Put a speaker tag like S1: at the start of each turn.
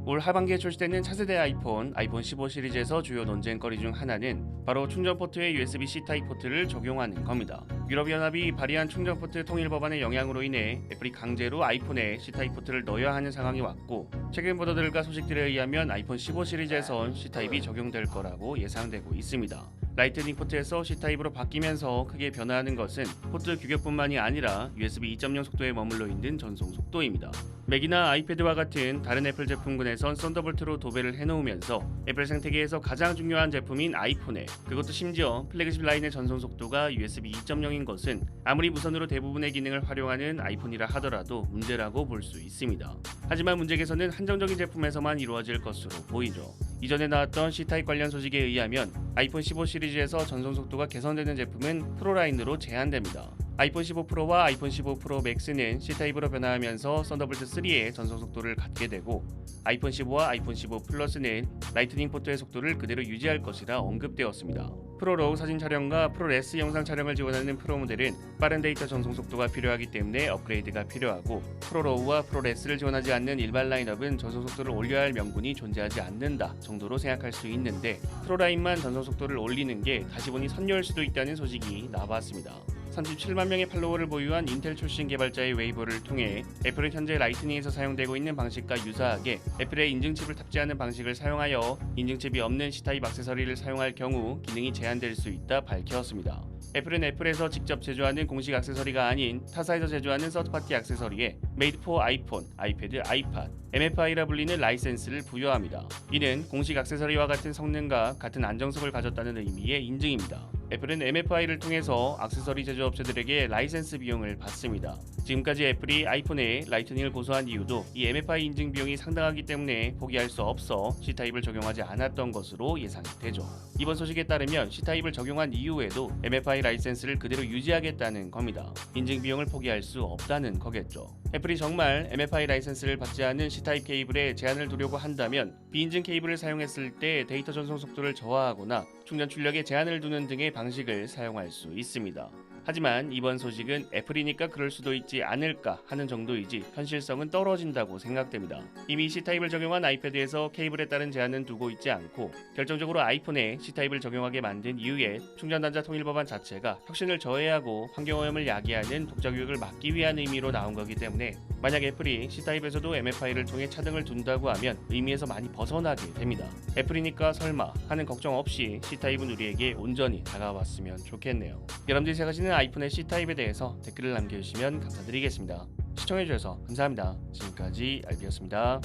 S1: 올 하반기에 출시되는 차세대 아이폰 15 시리즈에서 주요 논쟁거리 중 하나는 바로 충전 포트에 USB-C 타입 포트를 적용하는 겁니다. 유럽연합이 발의한 충전 포트 통일 법안의 영향으로 인해 애플이 강제로 아이폰에 C 타입 포트를 넣어야 하는 상황이 왔고, 최근 보도들과 소식들에 의하면 아이폰 15 시리즈에선 C 타입이 적용될 거라고 예상되고 있습니다. 라이트닝 포트에서 C 타입으로 바뀌면서 크게 변화하는 것은 포트 규격뿐만이 아니라 USB 2.0 속도에 머물러 있는 전송 속도입니다. 맥이나 아이패드와 같은 다른 애플 제품군에선 썬더볼트로 도배를 해놓으면서 애플 생태계에서 가장 중요한 제품인 아이폰에, 그것도 심지어 플래그십 라인의 전송 속도가 USB 2.0인 것은 아무리 무선으로 대부분의 기능을 활용하는 아이폰이라 하더라도 문제라고 볼 수 있습니다. 하지만 문제 개선은 한정적인 제품에서만 이루어질 것으로 보이죠. 이전에 나왔던 C 타입 관련 소식에 의하면 아이폰 15 시리즈에서 전송 속도가 개선되는 제품은 프로 라인으로 제한됩니다. 아이폰 15 프로와 아이폰 15 프로 맥스는 C 타입으로 변화하면서 썬더볼트 3의 전송 속도를 갖게 되고, 아이폰 15와 아이폰 15 플러스는 라이트닝 포트의 속도를 그대로 유지할 것이라 언급되었습니다. 프로로우 사진 촬영과 프로레스 영상 촬영을 지원하는 프로 모델은 빠른 데이터 전송 속도가 필요하기 때문에 업그레이드가 필요하고, 프로로우와 프로레스를 지원하지 않는 일반 라인업은 전송 속도를 올려야 할 명분이 존재하지 않는다 정도로 생각할 수 있는데, 프로라인만 전송 속도를 올리는 게 다시 보니 선녀일 수도 있다는 소식이 나왔습니다. 37만 명의 팔로워를 보유한 인텔 출신 개발자의 웨이보를 통해 애플은 현재 라이트닝에서 사용되고 있는 방식과 유사하게 애플의 인증칩을 탑재하는 방식을 사용하여 인증칩이 없는 C 타입 액세서리를 사용할 경우 기능이 제한될 수 있다 밝혔습니다. 애플은 애플에서 직접 제조하는 공식 액세서리가 아닌 타사에서 제조하는 서드파티 액세서리에 메이드 포 아이폰, 아이패드, 아이팟, MFI라 불리는 라이센스를 부여합니다. 이는 공식 액세서리와 같은 성능과 같은 안정성을 가졌다는 의미의 인증입니다. 애플은 MFI를 통해서 액세서리 제조업체들에게 라이센스 비용을 받습니다. 지금까지 애플이 아이폰에 라이트닝을 고수한 이유도 이 MFI 인증 비용이 상당하기 때문에 포기할 수 없어 C 타입을 적용하지 않았던 것으로 예상이 되죠. 이번 소식에 따르면 C 타입을 적용한 이후에도 MFI 라이센스를 그대로 유지하겠다는 겁니다. 인증 비용을 포기할 수 없다는 거겠죠. 애플이 정말 MFI 라이센스를 받지 않은 C 타입 케이블에 제한을 두려고 한다면 비인증 케이블을 사용했을 때 데이터 전송 속도를 저하하거나 충전 출력에 제한을 두는 등의 방식을 사용할 수 있습니다. 하지만 이번 소식은 애플이니까 그럴 수도 있지 않을까 하는 정도이지 현실성은 떨어진다고 생각됩니다. 이미 C 타입을 적용한 아이패드에서 케이블에 따른 제한은 두고 있지 않고, 결정적으로 아이폰에 C 타입을 적용하게 만든 이유에 충전 단자 통일 법안 자체가 혁신을 저해하고 환경오염을 야기하는 독자 교육을 막기 위한 의미로 나온 거기 때문에, 만약 애플이 C 타입에서도 MFI를 통해 차등을 둔다고 하면 의미에서 많이 벗어나게 됩니다. 애플이니까 설마 하는 걱정 없이 C 타입은 우리에게 온전히 다가왔으면 좋겠네요. 여러분들이 생각하시는 아이폰의 C 타입에 대해서 댓글을 남겨주시면 감사드리겠습니다. 시청해주셔서 감사합니다. 지금까지 알비였습니다.